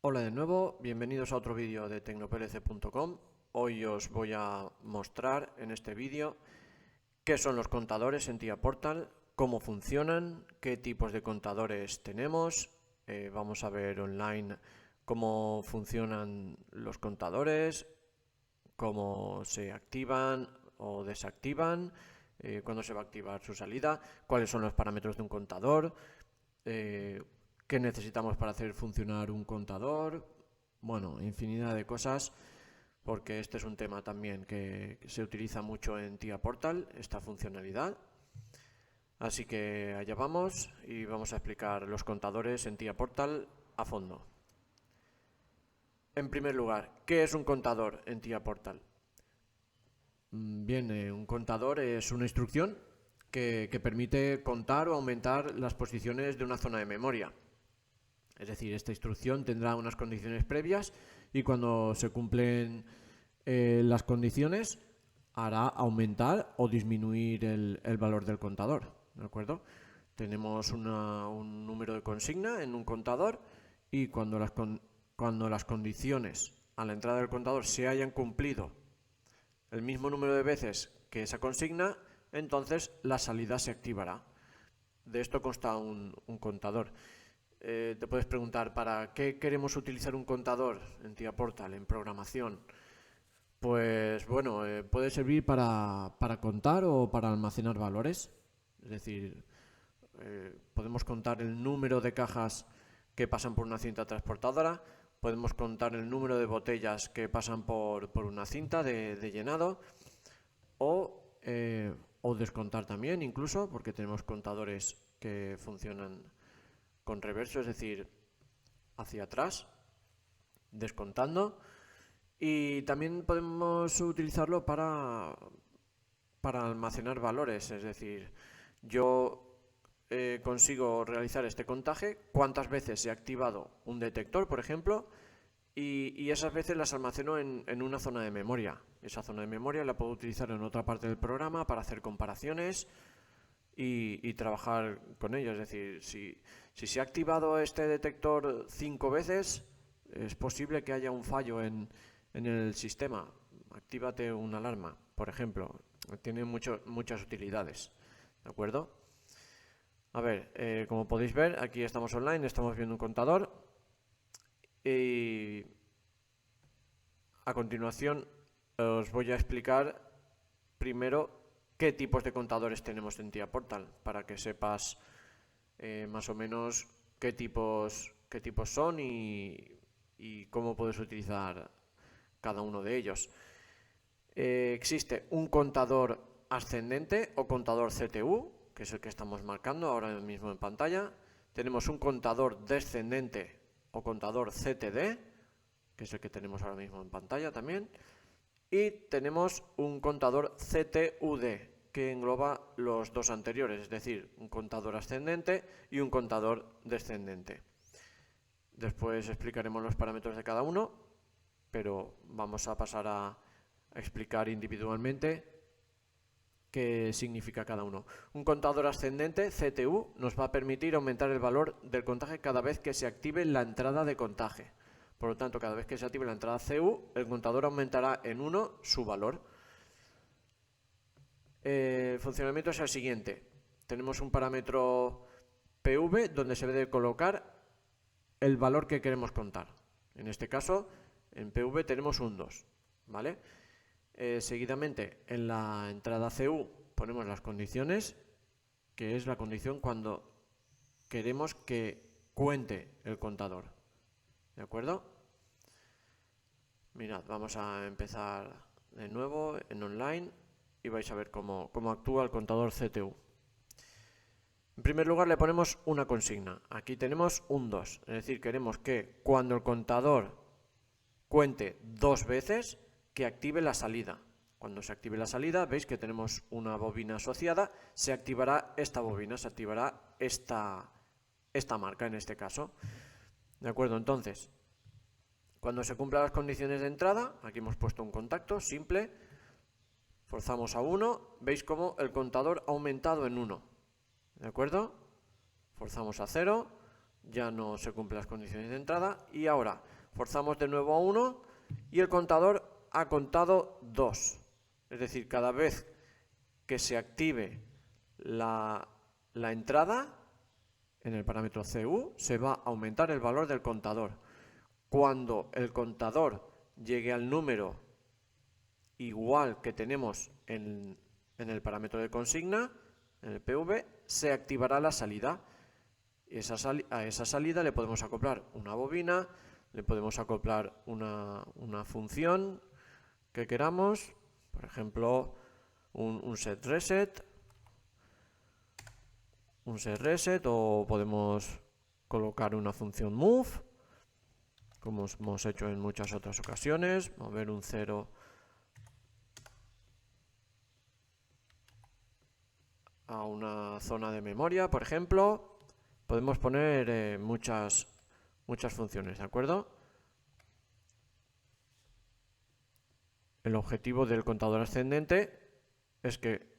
Hola de nuevo, bienvenidos a otro vídeo de tecnoplc.com. Hoy os voy a mostrar en este vídeo qué son los contadores en TIA Portal, cómo funcionan, qué tipos de contadores tenemos. Vamos a ver online cómo funcionan los contadores, cómo se activan o desactivan, cuándo se va a activar su salida, cuáles son los parámetros de un contador, qué necesitamos para hacer funcionar un contador. Bueno, infinidad de cosas, porque este es un tema también que se utiliza mucho en TIA Portal, esta funcionalidad. Así que allá vamos y vamos a explicar los contadores en TIA Portal a fondo. En primer lugar, ¿qué es un contador en TIA Portal? Bien, un contador es una instrucción que permite contar o aumentar las posiciones de una zona de memoria. Es decir, esta instrucción tendrá unas condiciones previas y cuando se cumplen las condiciones hará aumentar o disminuir el valor del contador. ¿De acuerdo? Tenemos un número de consigna en un contador y cuando las condiciones a la entrada del contador se hayan cumplido el mismo número de veces que esa consigna, entonces la salida se activará. De esto consta un contador. Te puedes preguntar, ¿para qué queremos utilizar un contador en TIA Portal, en programación? Pues bueno, puede servir para contar o para almacenar valores. Es decir, podemos contar el número de cajas que pasan por una cinta transportadora, podemos contar el número de botellas que pasan por una cinta de llenado o descontar también incluso, porque tenemos contadores que funcionan con reverso, es decir, hacia atrás, descontando. Y también podemos utilizarlo para almacenar valores, es decir, yo consigo realizar este contaje, cuántas veces he activado un detector, por ejemplo, y esas veces las almaceno en una zona de memoria. Esa zona de memoria la puedo utilizar en otra parte del programa para hacer comparaciones y trabajar con ello. Es decir, si se ha activado este detector 5 veces, es posible que haya un fallo en el sistema. Actívate una alarma, por ejemplo. Tiene muchas utilidades. ¿De acuerdo? A ver, como podéis ver, aquí estamos online, estamos viendo un contador. Y a continuación os voy a explicar primero qué tipos de contadores tenemos en TIA Portal, para que sepas más o menos qué tipos son y cómo puedes utilizar cada uno de ellos. Existe un contador ascendente o contador CTU, que es el que estamos marcando ahora mismo en pantalla. Tenemos un contador descendente o contador CTD, que es el que tenemos ahora mismo en pantalla también. Y tenemos un contador CTUD, que engloba los dos anteriores, es decir, un contador ascendente y un contador descendente. Después explicaremos los parámetros de cada uno, pero vamos a pasar a explicar individualmente qué significa cada uno. Un contador ascendente, CTU, nos va a permitir aumentar el valor del contaje cada vez que se active la entrada de contaje. Por lo tanto, cada vez que se active la entrada CU, el contador aumentará en 1 su valor. El funcionamiento es el siguiente. Tenemos un parámetro PV donde se debe colocar el valor que queremos contar. En este caso, en PV tenemos un 2. ¿Vale? Seguidamente, en la entrada CU ponemos las condiciones, que es la condición cuando queremos que cuente el contador. ¿De acuerdo? Mirad, vamos a empezar de nuevo en online y vais a ver cómo actúa el contador CTU. En primer lugar le ponemos una consigna. Aquí tenemos un 2, es decir, queremos que cuando el contador cuente 2 veces, que active la salida. Cuando se active la salida, veis que tenemos una bobina asociada, se activará esta bobina, se activará esta marca en este caso. ¿De acuerdo? Entonces, cuando se cumplan las condiciones de entrada, aquí hemos puesto un contacto simple, forzamos a 1, veis cómo el contador ha aumentado en 1. ¿De acuerdo? Forzamos a 0, ya no se cumplen las condiciones de entrada y ahora forzamos de nuevo a 1 y el contador ha contado 2. Es decir, cada vez que se active la entrada en el parámetro CU, se va a aumentar el valor del contador. Cuando el contador llegue al número igual que tenemos en el parámetro de consigna, en el PV, se activará la salida. Y a esa salida le podemos acoplar una bobina, le podemos acoplar una función que queramos, por ejemplo, un set reset, o podemos colocar una función move, como hemos hecho en muchas otras ocasiones, mover un 0 a una zona de memoria, por ejemplo. Podemos poner muchas funciones, ¿de acuerdo? El objetivo del contador ascendente es que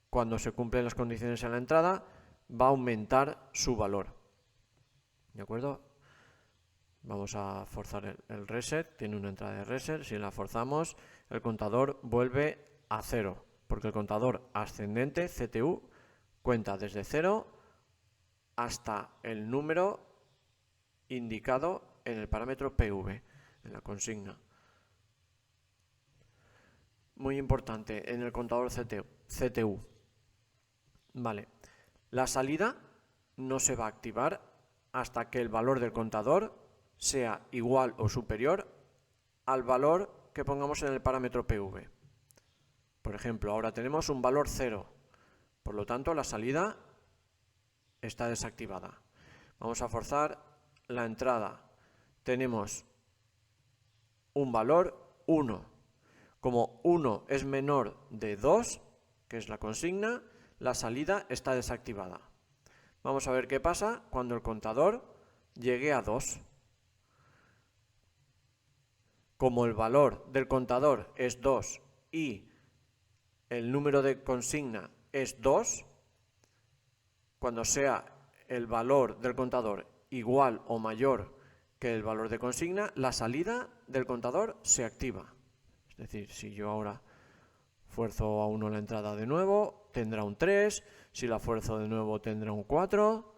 cuando se cumplen las condiciones en la entrada, va a aumentar su valor. ¿De acuerdo? Vamos a forzar el reset, tiene una entrada de reset, si la forzamos, el contador vuelve a 0, porque el contador ascendente, CTU, cuenta desde 0 hasta el número indicado en el parámetro PV, en la consigna. Muy importante en el contador CTU. Vale, la salida no se va a activar hasta que el valor del contador sea igual o superior al valor que pongamos en el parámetro PV. Por ejemplo, ahora tenemos un valor 0, por lo tanto la salida está desactivada. Vamos a forzar la entrada. Tenemos un valor 1. Como 1 es menor de 2, que es la consigna, la salida está desactivada. Vamos a ver qué pasa cuando el contador llegue a 2. Como el valor del contador es 2 y el número de consigna es 2, cuando sea el valor del contador igual o mayor que el valor de consigna, la salida del contador se activa. Es decir, si yo ahora fuerzo a 1 la entrada de nuevo, tendrá un 3, si la fuerzo de nuevo tendrá un 4.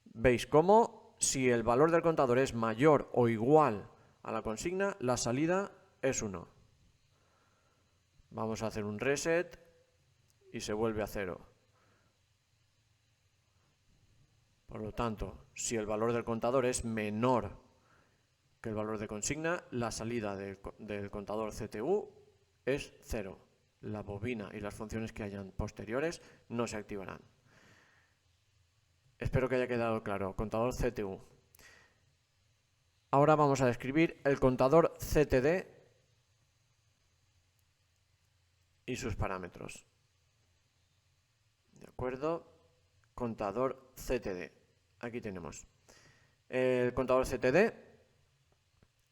¿Veis cómo si el valor del contador es mayor o igual a la consigna, la salida es 1? Vamos a hacer un reset y se vuelve a 0. Por lo tanto, si el valor del contador es menor que el valor de consigna, la salida del contador CTU es 0. La bobina y las funciones que hayan posteriores no se activarán. Espero que haya quedado claro. Contador CTU. Ahora vamos a describir el contador CTD y sus parámetros. ¿De acuerdo? Contador CTD. Aquí tenemos. El contador CTD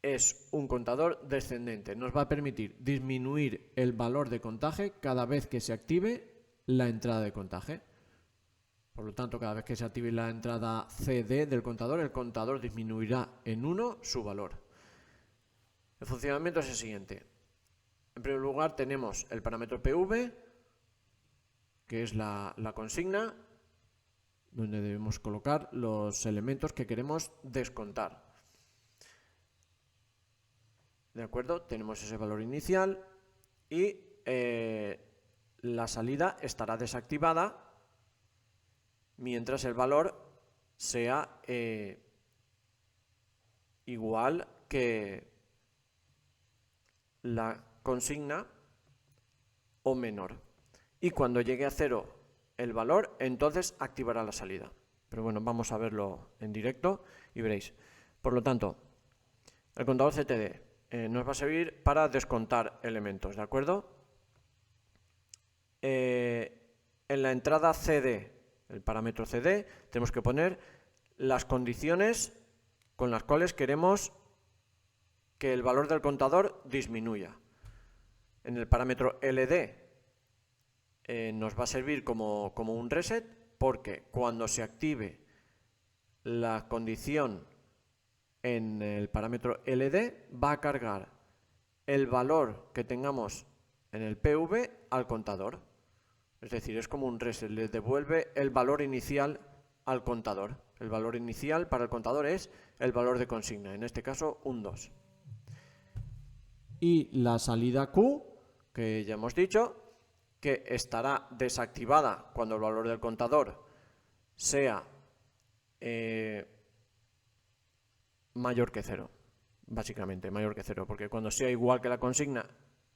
es un contador descendente. Nos va a permitir disminuir el valor de contaje cada vez que se active la entrada de contaje. Por lo tanto, cada vez que se active la entrada CD del contador, el contador disminuirá en 1 su valor. El funcionamiento es el siguiente. En primer lugar tenemos el parámetro PV, que es la consigna, donde debemos colocar los elementos que queremos descontar. ¿De acuerdo? Tenemos ese valor inicial y la salida estará desactivada mientras el valor sea igual que la consigna o menor. Y cuando llegue a 0 el valor, entonces activará la salida. Pero bueno, vamos a verlo en directo y veréis. Por lo tanto, el contador CTD nos va a servir para descontar elementos, ¿de acuerdo? En la entrada CD, el parámetro CD, tenemos que poner las condiciones con las cuales queremos que el valor del contador disminuya. En el parámetro LD nos va a servir como un reset, porque cuando se active la condición en el parámetro LD va a cargar el valor que tengamos en el PV al contador. Es decir, es como un reset, le devuelve el valor inicial al contador. El valor inicial para el contador es el valor de consigna, en este caso un 2. Y la salida Q, que ya hemos dicho, que estará desactivada cuando el valor del contador sea mayor que 0, básicamente, mayor que 0, porque cuando sea igual que la consigna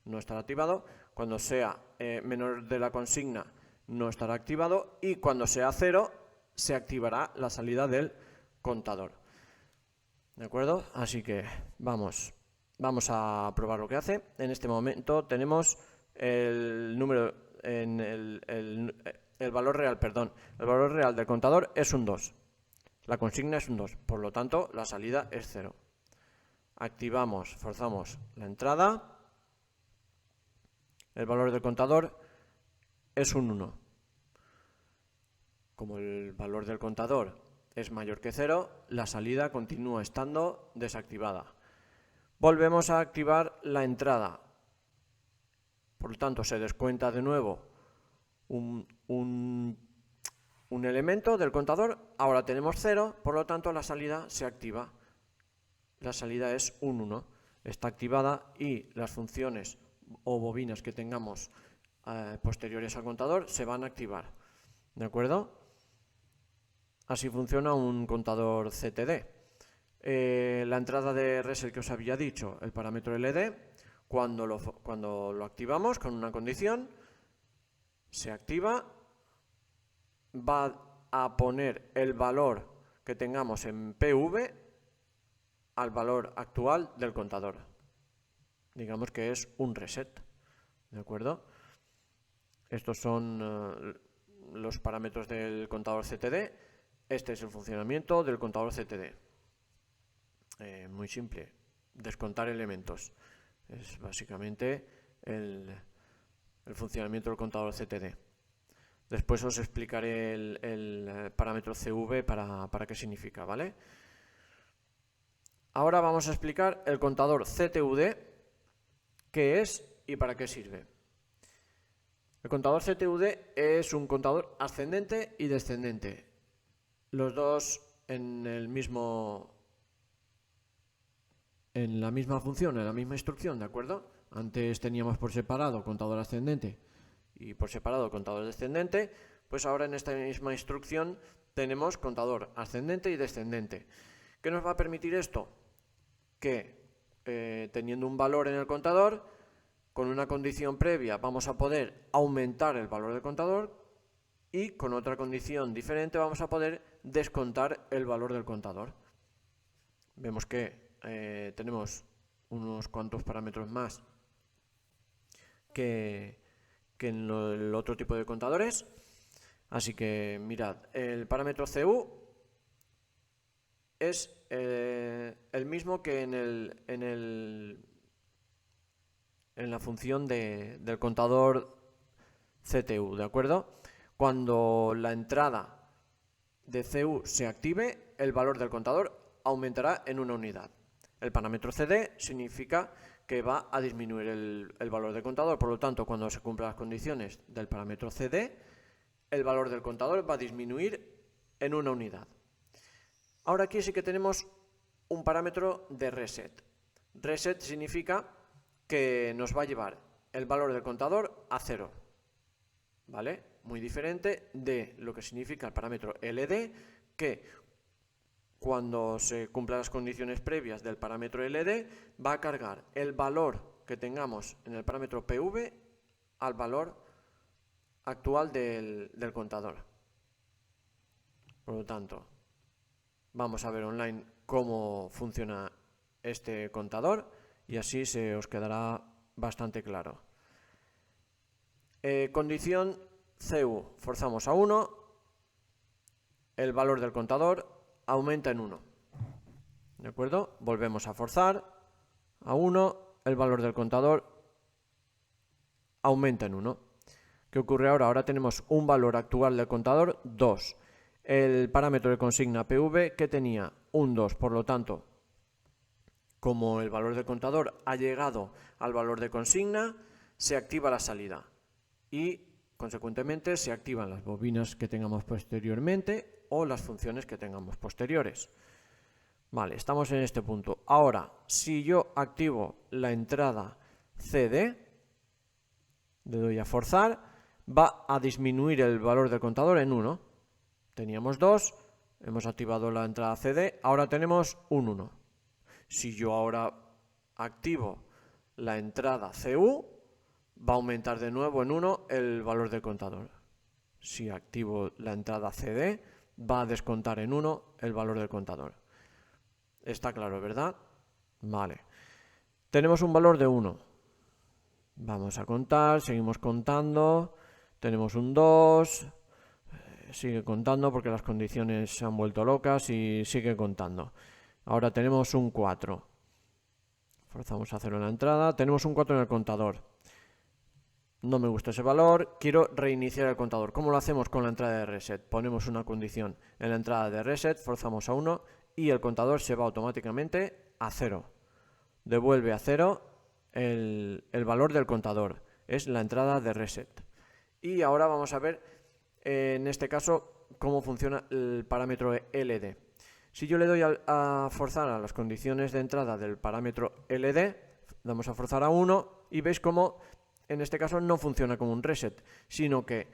no estará activado, cuando sea menor de la consigna no estará activado y cuando sea 0 se activará la salida del contador. ¿De acuerdo? Así que vamos a probar lo que hace. En este momento tenemos el número en el valor real, perdón. El valor real del contador es un 2. La consigna es un 2, por lo tanto la salida es 0. Activamos, forzamos la entrada. El valor del contador es un 1. Como el valor del contador es mayor que 0, la salida continúa estando desactivada. Volvemos a activar la entrada. Por lo tanto, se descuenta de nuevo un elemento del contador. Ahora tenemos 0, por lo tanto la salida se activa. La salida es un 1. Está activada y las funciones o bobinas que tengamos posteriores al contador se van a activar. ¿De acuerdo? Así funciona un contador CTD. La entrada de reset que os había dicho, el parámetro LD, cuando lo activamos con una condición, se activa, va a poner el valor que tengamos en PV al valor actual del contador. Digamos que es un reset, ¿de acuerdo? Estos son los parámetros del contador CTD. Este es el funcionamiento del contador CTD. Muy simple, descontar elementos. Es básicamente el funcionamiento del contador CTD. Después os explicaré el parámetro CV para qué significa, ¿vale? Ahora vamos a explicar el contador CTUD, qué es y para qué sirve. El contador CTUD es un contador ascendente y descendente. Los dos en la misma función, en la misma instrucción, ¿de acuerdo? Antes teníamos por separado contador ascendente y por separado contador descendente, pues ahora en esta misma instrucción tenemos contador ascendente y descendente. ¿Qué nos va a permitir esto? Que teniendo un valor en el contador, con una condición previa vamos a poder aumentar el valor del contador y con otra condición diferente vamos a poder descontar el valor del contador. Vemos que tenemos unos cuantos parámetros más que en el otro tipo de contadores. Así que mirad, el parámetro CU es el mismo que en la función del contador CTU, ¿de acuerdo? Cuando la entrada de CU se active, el valor del contador aumentará en una unidad. El parámetro CD significa que va a disminuir el valor del contador, por lo tanto, cuando se cumplan las condiciones del parámetro CD, el valor del contador va a disminuir en una unidad. Ahora aquí sí que tenemos un parámetro de reset. Reset significa que nos va a llevar el valor del contador a 0, ¿vale? Muy diferente de lo que significa el parámetro LD, que cuando se cumplan las condiciones previas del parámetro LD va a cargar el valor que tengamos en el parámetro PV al valor actual del contador. Por lo tanto, vamos a ver online cómo funciona este contador y así se os quedará bastante claro. Condición CU, forzamos a 1, el valor del contador aumenta en 1. ¿De acuerdo? Volvemos a forzar a 1, el valor del contador aumenta en 1. ¿Qué ocurre ahora? Ahora tenemos un valor actual del contador 2. El parámetro de consigna PV que tenía un 2, por lo tanto como el valor del contador ha llegado al valor de consigna, se activa la salida y consecuentemente se activan las bobinas que tengamos posteriormente o las funciones que tengamos posteriores. Vale, estamos en este punto. Ahora, si yo activo la entrada CD, le doy a forzar, va a disminuir el valor del contador en 1. Teníamos 2, hemos activado la entrada CD, ahora tenemos un 1. Si yo ahora activo la entrada CU, va a aumentar de nuevo en 1 el valor del contador. Si activo la entrada CD, va a descontar en 1 el valor del contador. Está claro, ¿verdad? Vale. Tenemos un valor de 1. Vamos a contar, seguimos contando. Tenemos un 2. Sigue contando porque las condiciones se han vuelto locas y sigue contando. Ahora tenemos un 4. Forzamos a 0 en la entrada. Tenemos un 4 en el contador. No me gusta ese valor. Quiero reiniciar el contador. ¿Cómo lo hacemos con la entrada de reset? Ponemos una condición en la entrada de reset, forzamos a 1 y el contador se va automáticamente a 0. Devuelve a 0 el valor del contador. Es la entrada de reset. Y ahora vamos a ver, en este caso, cómo funciona el parámetro LD. Si yo le doy a forzar a las condiciones de entrada del parámetro LD, damos a forzar a 1 y veis cómo en este caso no funciona como un reset, sino que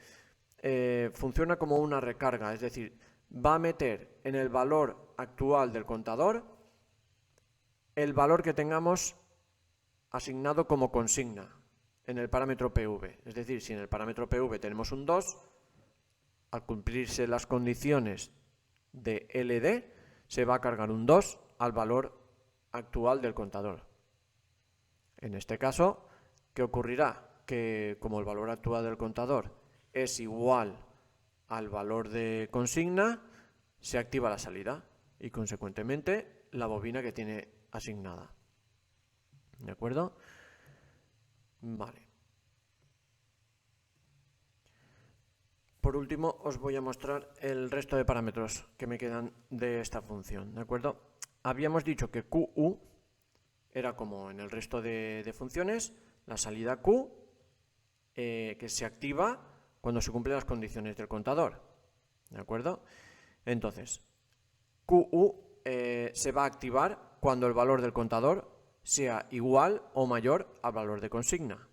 funciona como una recarga, es decir, va a meter en el valor actual del contador el valor que tengamos asignado como consigna en el parámetro PV. Es decir, si en el parámetro PV tenemos un 2, al cumplirse las condiciones de LD, se va a cargar un 2 al valor actual del contador. En este caso, ¿qué ocurrirá? Que como el valor actual del contador es igual al valor de consigna, se activa la salida y consecuentemente la bobina que tiene asignada. ¿De acuerdo? Vale. Por último, os voy a mostrar el resto de parámetros que me quedan de esta función. ¿De acuerdo? Habíamos dicho que QU era como en el resto de funciones, la salida Q, que se activa cuando se cumplen las condiciones del contador. ¿De acuerdo? Entonces, QU se va a activar cuando el valor del contador sea igual o mayor al valor de consigna.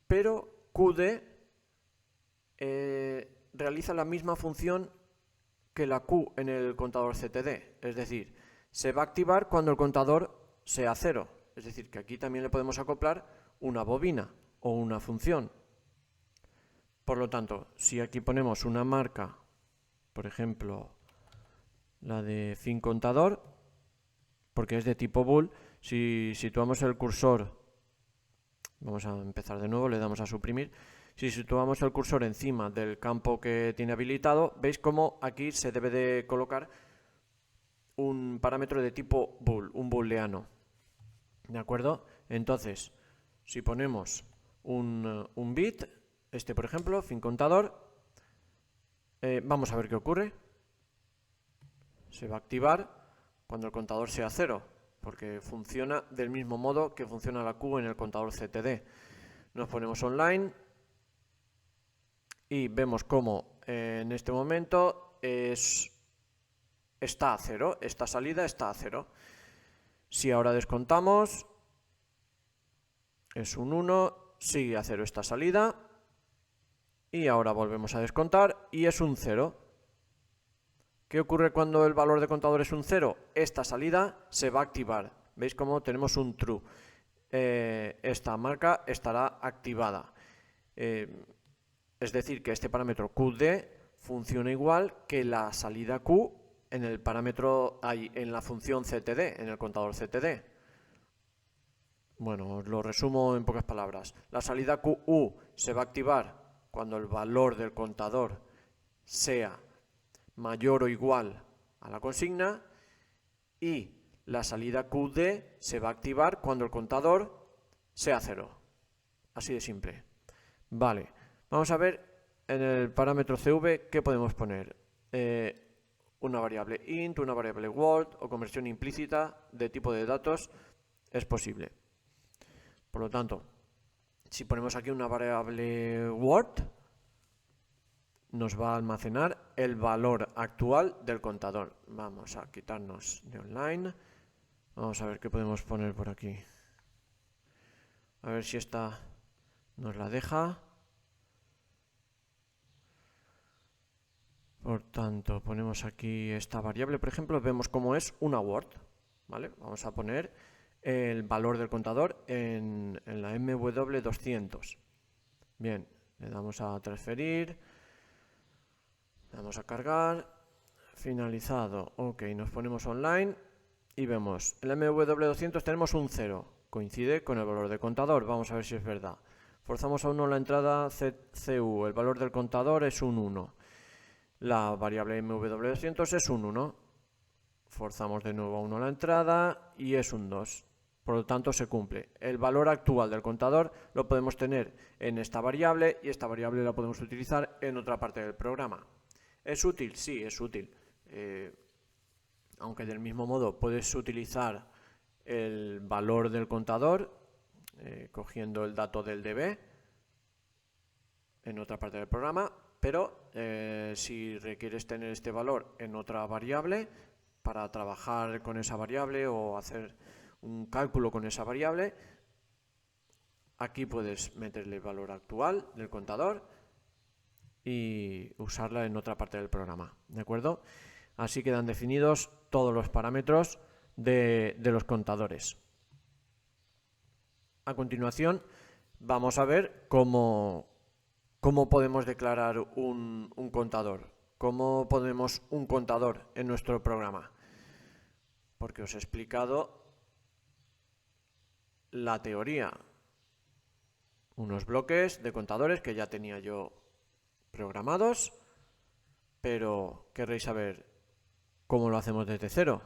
Pero QD realiza la misma función que la Q en el contador CTD. Es decir, se va a activar cuando el contador sea 0. Es decir, que aquí también le podemos acoplar una bobina o una función. Por lo tanto, si aquí ponemos una marca, por ejemplo, la de fin contador, porque es de tipo bool, si situamos el cursor, vamos a empezar de nuevo, le damos a suprimir, si situamos el cursor encima del campo que tiene habilitado, veis cómo aquí se debe de colocar un parámetro de tipo bool, un booleano. ¿De acuerdo? Entonces, si ponemos un bit, este por ejemplo, fin contador, vamos a ver qué ocurre. Se va a activar cuando el contador sea 0, porque funciona del mismo modo que funciona la Q en el contador CTD. Nos ponemos online y vemos cómo en este momento está a 0, esta salida está a 0. Si ahora descontamos, es un 1, sigue a 0 esta salida, y ahora volvemos a descontar y es un 0. ¿Qué ocurre cuando el valor de contador es un 0? Esta salida se va a activar. ¿Veis cómo tenemos un true? Esta marca estará activada. Es decir, que este parámetro QD funciona igual que la salida Q en el parámetro, en la función CTD, en el contador CTD. Bueno, os lo resumo en pocas palabras. La salida QU se va a activar cuando el valor del contador sea mayor o igual a la consigna, y la salida QD se va a activar cuando el contador sea 0. Así de simple. Vale, vamos a ver en el parámetro CV qué podemos poner. una variable int, una variable word o conversión implícita de tipo de datos es posible. Por lo tanto, si ponemos aquí una variable word, nos va a almacenar el valor actual del contador. Vamos a quitarnos de online. Vamos a ver qué podemos poner por aquí. A ver si esta nos la deja. Por tanto, ponemos aquí esta variable, por ejemplo, vemos cómo es una word, ¿vale? Vamos a poner el valor del contador en la MW200. Bien, le damos a transferir, le damos a cargar, finalizado, ok, nos ponemos online y vemos, en la MW200 tenemos un 0, coincide con el valor del contador, vamos a ver si es verdad. Forzamos a 1 la entrada CU, el valor del contador es un 1. La variable MW200 es un 1. Forzamos de nuevo a 1 la entrada y es un 2. Por lo tanto, se cumple. El valor actual del contador lo podemos tener en esta variable y esta variable la podemos utilizar en otra parte del programa. ¿Es útil? Sí, es útil. Aunque del mismo modo puedes utilizar el valor del contador cogiendo el dato del DB en otra parte del programa, pero si requieres tener este valor en otra variable para trabajar con esa variable o hacer un cálculo con esa variable, aquí puedes meterle el valor actual del contador y usarla en otra parte del programa, ¿de acuerdo? Así quedan definidos todos los parámetros de los contadores. A continuación vamos a ver cómo podemos declarar un contador, cómo ponemos un contador en nuestro programa. Porque os he explicado la teoría, unos bloques de contadores que ya tenía yo programados, pero querréis saber cómo lo hacemos desde cero.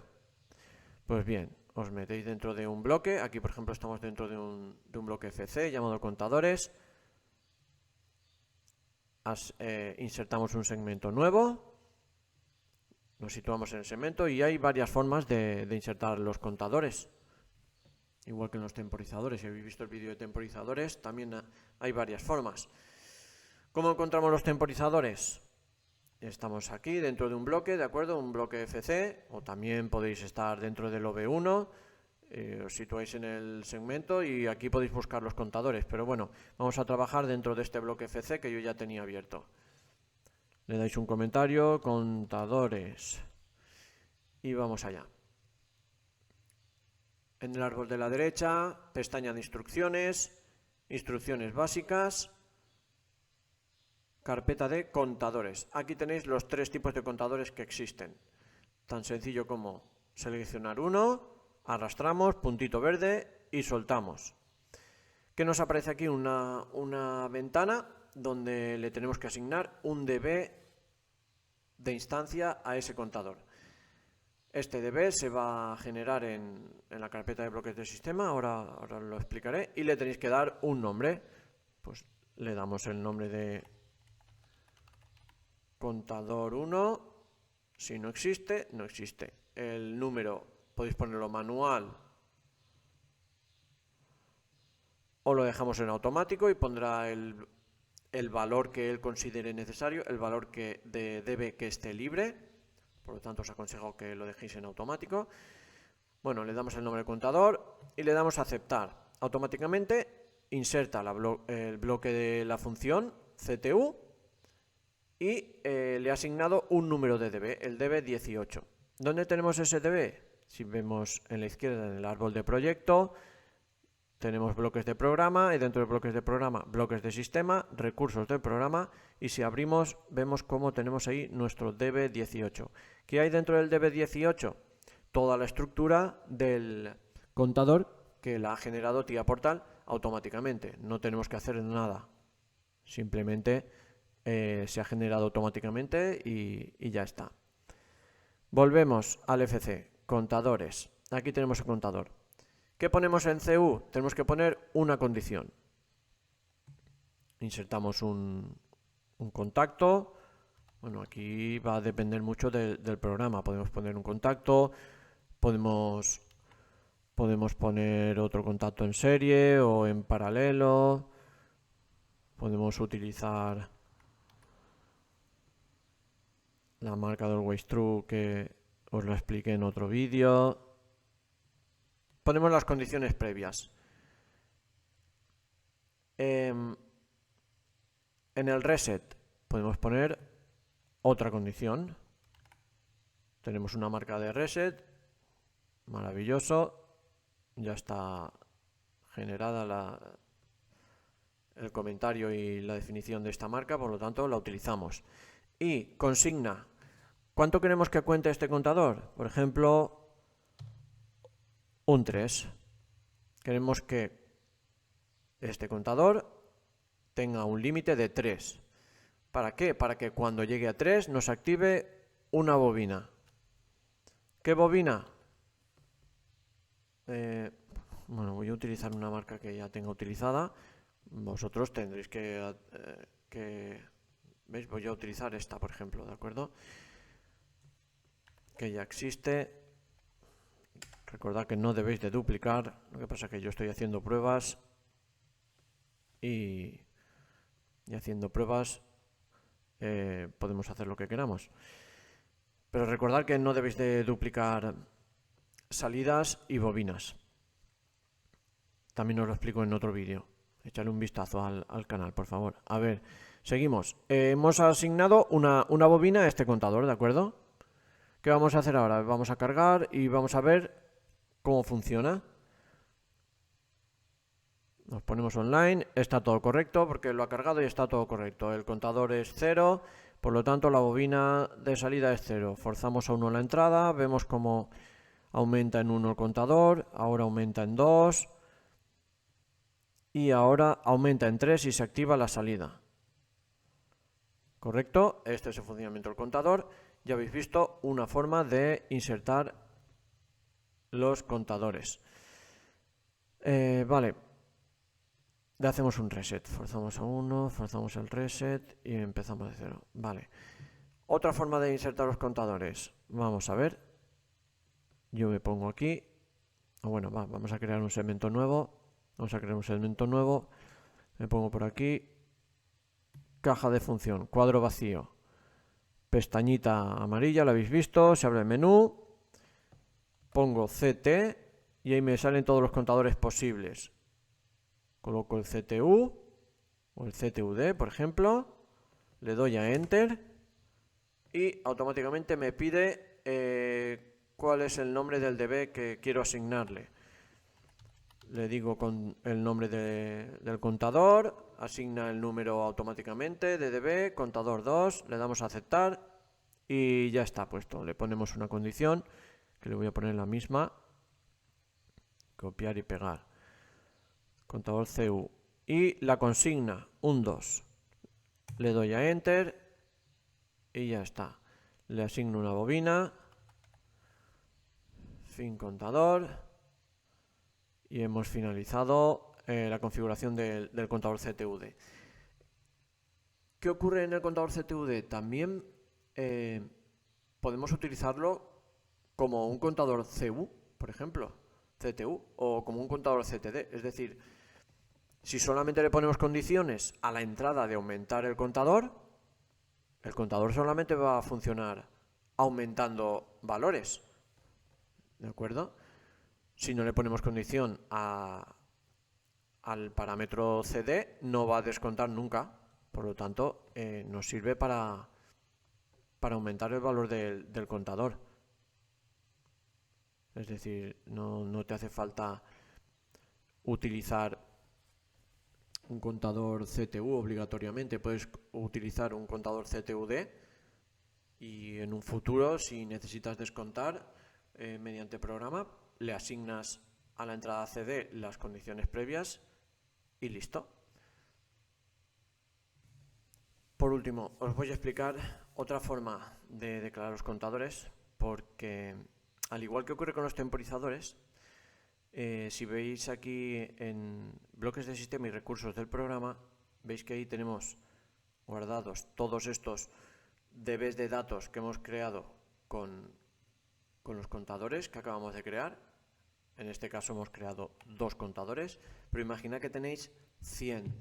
Pues bien, os metéis dentro de un bloque, aquí por ejemplo estamos dentro de un bloque FC llamado contadores, insertamos un segmento nuevo, nos situamos en el segmento y hay varias formas de insertar los contadores. Igual que en los temporizadores, si habéis visto el vídeo de temporizadores, también hay varias formas. ¿Cómo encontramos los temporizadores? Estamos aquí dentro de un bloque, ¿de acuerdo? Un bloque FC, o también podéis estar dentro del OV1, os situáis en el segmento y aquí podéis buscar los contadores. Pero bueno, vamos a trabajar dentro de este bloque FC que yo ya tenía abierto. Le dais un comentario, contadores, y vamos allá. En el árbol de la derecha, pestaña de instrucciones, instrucciones básicas, carpeta de contadores. Aquí tenéis los tres tipos de contadores que existen. Tan sencillo como seleccionar uno, arrastramos, puntito verde y soltamos. ¿Qué nos aparece aquí? Una ventana donde le tenemos que asignar un DB de instancia a ese contador. Este DB se va a generar en la carpeta de bloques de sistema, ahora lo explicaré, y le tenéis que dar un nombre. Pues le damos el nombre de contador 1, si no existe, no existe. El número podéis ponerlo manual o lo dejamos en automático y pondrá el valor que él considere necesario, el valor de DB que esté libre. Por lo tanto, os aconsejo que lo dejéis en automático. Bueno, le damos el nombre del contador y le damos a aceptar. Automáticamente inserta el bloque de la función CTU y le ha asignado un número de DB, el DB18. ¿Dónde tenemos ese DB? Si vemos en la izquierda en el árbol de proyecto, tenemos bloques de programa y dentro de bloques de programa, bloques de sistema, recursos del programa y si abrimos vemos cómo tenemos ahí nuestro DB18. ¿Qué hay dentro del DB18? Toda la estructura del contador que la ha generado TIA Portal automáticamente. No tenemos que hacer nada. Simplemente se ha generado automáticamente y ya está. Volvemos al FC, contadores. Aquí tenemos el contador. ¿Qué ponemos en CU? Tenemos que poner una condición. Insertamos un contacto, Bueno, aquí va a depender mucho del programa. Podemos poner un contacto, podemos poner otro contacto en serie o en paralelo. Podemos utilizar la marca de Always True que os lo expliqué en otro vídeo. Ponemos las condiciones previas. En el reset podemos poner otra condición. Tenemos una marca de reset. Maravilloso. Ya está generada el comentario y la definición de esta marca, por lo tanto la utilizamos. Y consigna. ¿Cuánto queremos que cuente este contador? Por ejemplo, un 3. Queremos que este contador tenga un límite de 3. ¿Para qué? Para que cuando llegue a 3 nos active una bobina. ¿Qué bobina? Bueno, voy a utilizar una marca que ya tenga utilizada. Vosotros tendréis que ¿veis? Voy a utilizar esta, por ejemplo, ¿de acuerdo? Que ya existe. Recordad que no debéis de duplicar. Lo que pasa es que yo estoy haciendo pruebas y haciendo pruebas podemos hacer lo que queramos. Pero recordad que no debéis de duplicar salidas y bobinas. También os lo explico en otro vídeo. Echadle un vistazo al canal, por favor. A ver, seguimos. Hemos asignado una bobina a este contador, ¿de acuerdo? ¿Qué vamos a hacer ahora? Vamos a cargar y vamos a ver cómo funciona. Nos ponemos online, está todo correcto porque lo ha cargado y está todo correcto. El contador es 0, por lo tanto la bobina de salida es 0. Forzamos a 1 la entrada, vemos cómo aumenta en 1 el contador, ahora aumenta en 2 y ahora aumenta en 3 y se activa la salida. ¿Correcto? Este es el funcionamiento del contador. Ya habéis visto una forma de insertar los contadores. Vale. Le hacemos un reset. Forzamos a 1, forzamos el reset y empezamos de 0. Vale. Otra forma de insertar los contadores. Vamos a ver. Yo me pongo aquí. Bueno, vamos a crear un segmento nuevo. Me pongo por aquí. Caja de función. Cuadro vacío. Pestañita amarilla, la habéis visto. Se abre el menú. Pongo CT y ahí me salen todos los contadores posibles. Coloco el CTU o el CTUD, por ejemplo. Le doy a Enter y automáticamente me pide cuál es el nombre del DB que quiero asignarle. Le digo con el nombre del contador, asigna el número automáticamente de DB, contador 2, le damos a aceptar y ya está puesto. Le ponemos una condición que le voy a poner la misma, copiar y pegar. Contador CU y la consigna, un 2. Le doy a Enter y ya está. Le asigno una bobina, fin contador y hemos finalizado la configuración del contador CTUD. ¿Qué ocurre en el contador CTUD? También podemos utilizarlo como un contador CU, por ejemplo, CTU, o como un contador CTD, es decir, si solamente le ponemos condiciones a la entrada de aumentar el contador solamente va a funcionar aumentando valores. ¿De acuerdo? Si no le ponemos condición al parámetro CD, no va a descontar nunca. Por lo tanto, nos sirve para aumentar el valor del contador. Es decir, no te hace falta utilizar un contador CTU obligatoriamente, puedes utilizar un contador CTUD y en un futuro, si necesitas descontar mediante programa, le asignas a la entrada CD las condiciones previas y listo. Por último, os voy a explicar otra forma de declarar los contadores, porque al igual que ocurre con los temporizadores, si veis aquí en bloques de sistema y recursos del programa, veis que ahí tenemos guardados todos estos DBs de datos que hemos creado con los contadores que acabamos de crear. En este caso hemos creado 2 contadores, pero imagina que tenéis 100,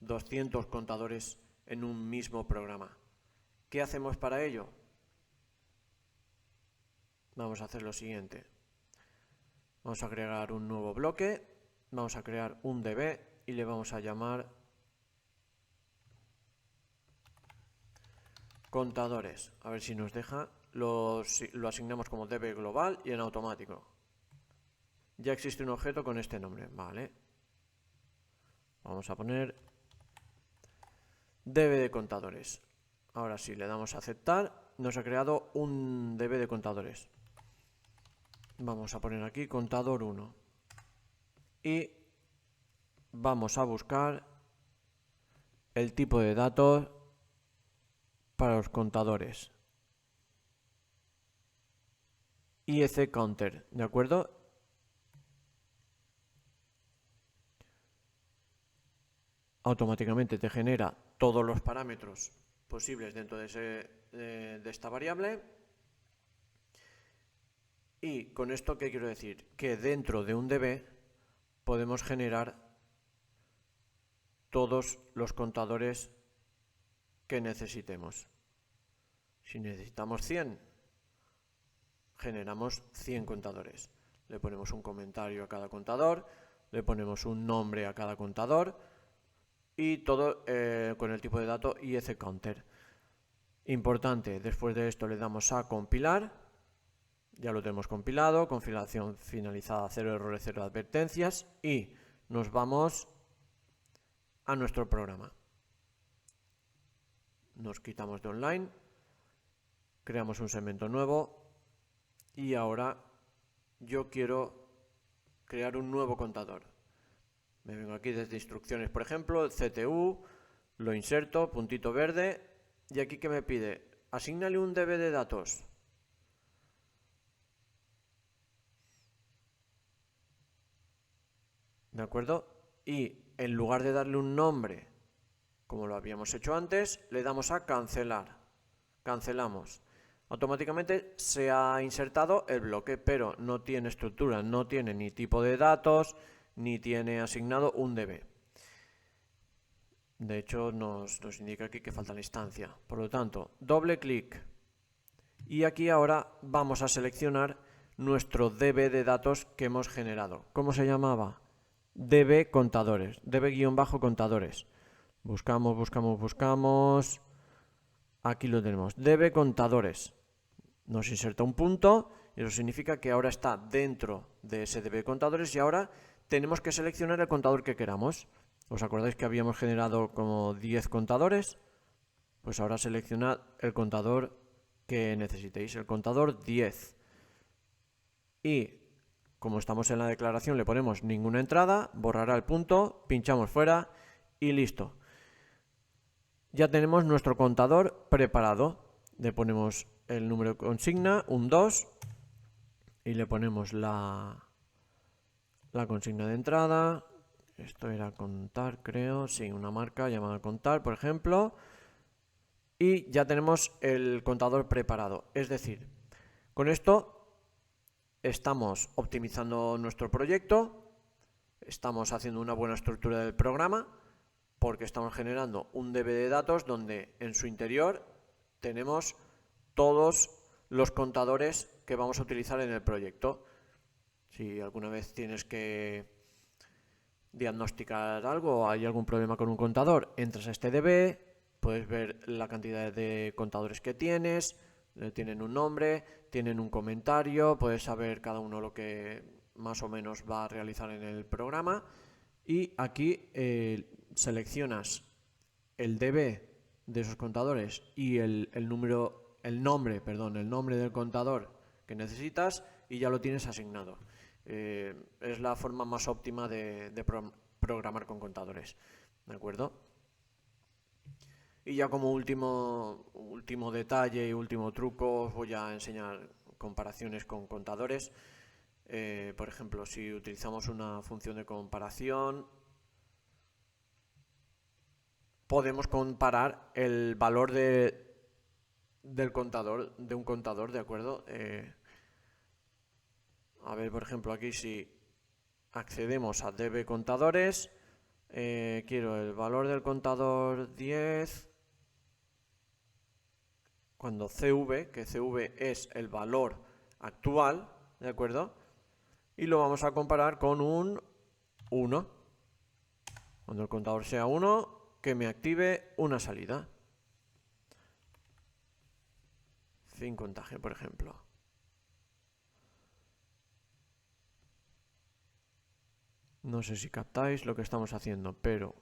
200 contadores en un mismo programa. ¿Qué hacemos para ello? Vamos a hacer lo siguiente. Vamos a agregar un nuevo bloque, vamos a crear un DB y le vamos a llamar contadores. A ver si nos deja. Lo asignamos como DB global y en automático. Ya existe un objeto con este nombre. Vale. Vamos a poner DB de contadores. Ahora sí, le damos a aceptar. Nos ha creado un DB de contadores. Vamos a poner aquí contador 1. Y vamos a buscar el tipo de datos para los contadores. IEC counter, ¿de acuerdo? Automáticamente te genera todos los parámetros posibles dentro de esta variable. Y con esto, ¿qué quiero decir? Que dentro de un DB podemos generar todos los contadores que necesitemos. Si necesitamos 100, generamos 100 contadores. Le ponemos un comentario a cada contador, le ponemos un nombre a cada contador y todo con el tipo de dato IEC counter. Importante, después de esto le damos a compilar. Ya lo tenemos compilado, compilación finalizada, 0 errores, 0 advertencias y nos vamos a nuestro programa. Nos quitamos de online, creamos un segmento nuevo y ahora yo quiero crear un nuevo contador. Me vengo aquí desde instrucciones, por ejemplo, el CTU, lo inserto, puntito verde y aquí ¿qué me pide? Asígnale un DB de datos. ¿De acuerdo? Y en lugar de darle un nombre, como lo habíamos hecho antes, le damos a cancelar. Cancelamos. Automáticamente se ha insertado el bloque, pero no tiene estructura, no tiene ni tipo de datos, ni tiene asignado un DB. De hecho, nos indica aquí que falta la instancia. Por lo tanto, doble clic. Y aquí ahora vamos a seleccionar nuestro DB de datos que hemos generado. ¿Cómo se llamaba? DB contadores, DB-contadores. Buscamos. Aquí lo tenemos, DB contadores. Nos inserta un punto y eso significa que ahora está dentro de ese DB contadores y ahora tenemos que seleccionar el contador que queramos. ¿Os acordáis que habíamos generado como 10 contadores? Pues ahora seleccionad el contador que necesitéis, el contador 10. Y como estamos en la declaración, le ponemos ninguna entrada, borrará el punto, pinchamos fuera y listo. Ya tenemos nuestro contador preparado. Le ponemos el número de consigna, un 2, y le ponemos la consigna de entrada. Esto era contar, creo. Sí, una marca llamada contar, por ejemplo. Y ya tenemos el contador preparado. Es decir, con esto estamos optimizando nuestro proyecto, estamos haciendo una buena estructura del programa, porque estamos generando un DB de datos donde en su interior tenemos todos los contadores que vamos a utilizar en el proyecto. Si alguna vez tienes que diagnosticar algo o hay algún problema con un contador, entras a este DB, puedes ver la cantidad de contadores que tienes, tienen un nombre, tienen un comentario, puedes saber cada uno lo que más o menos va a realizar en el programa y aquí seleccionas el DB de esos contadores y el nombre del contador que necesitas y ya lo tienes asignado. Es la forma más óptima de programar con contadores, ¿de acuerdo? Y ya como último detalle y último truco os voy a enseñar comparaciones con contadores. Por ejemplo, si utilizamos una función de comparación, podemos comparar el valor de del contador, de un contador, ¿de acuerdo? A ver, por ejemplo, aquí si accedemos a DB contadores, quiero el valor del contador 10, cuando CV, que CV es el valor actual, ¿de acuerdo? Y lo vamos a comparar con un 1. Cuando el contador sea 1, que me active una salida. Fin contaje, por ejemplo. No sé si captáis lo que estamos haciendo, pero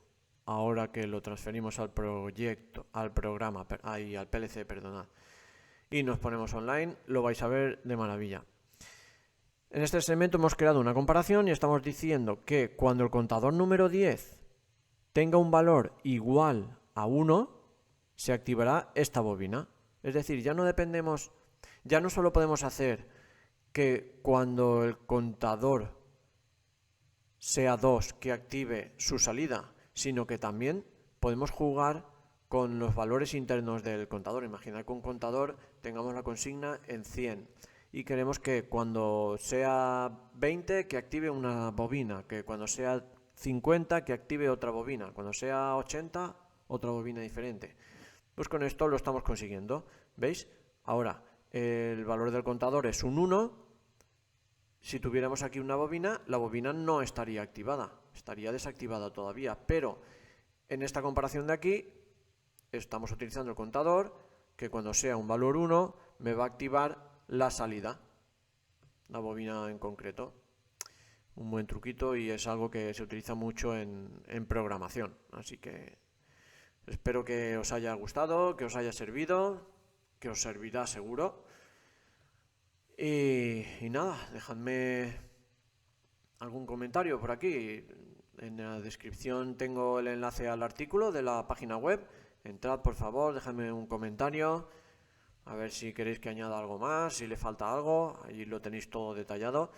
ahora que lo transferimos al proyecto, al programa, al PLC, perdonad, y nos ponemos online, lo vais a ver de maravilla. En este segmento hemos creado una comparación y estamos diciendo que cuando el contador número 10 tenga un valor igual a 1, se activará esta bobina. Es decir, ya no dependemos, ya no solo podemos hacer que cuando el contador sea 2 que active su salida, sino que también podemos jugar con los valores internos del contador. Imaginad que un contador tengamos la consigna en 100 y queremos que cuando sea 20 que active una bobina, que cuando sea 50 que active otra bobina, cuando sea 80 otra bobina diferente. Pues con esto lo estamos consiguiendo, ¿veis? Ahora, el valor del contador es un 1. Si tuviéramos aquí una bobina, la bobina no estaría activada, estaría desactivada todavía, pero en esta comparación de aquí estamos utilizando el contador, que cuando sea un valor 1 me va a activar la salida, la bobina en concreto. Un buen truquito y es algo que se utiliza mucho en programación, así que espero que os haya gustado, que os haya servido, que os servirá seguro. Y nada, dejadme algún comentario por aquí. En la descripción tengo el enlace al artículo de la página web. Entrad, por favor, dejadme un comentario. A ver si queréis que añada algo más, si le falta algo. Allí lo tenéis todo detallado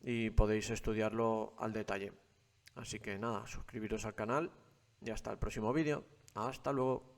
y podéis estudiarlo al detalle. Así que nada, suscribiros al canal y hasta el próximo vídeo. Hasta luego.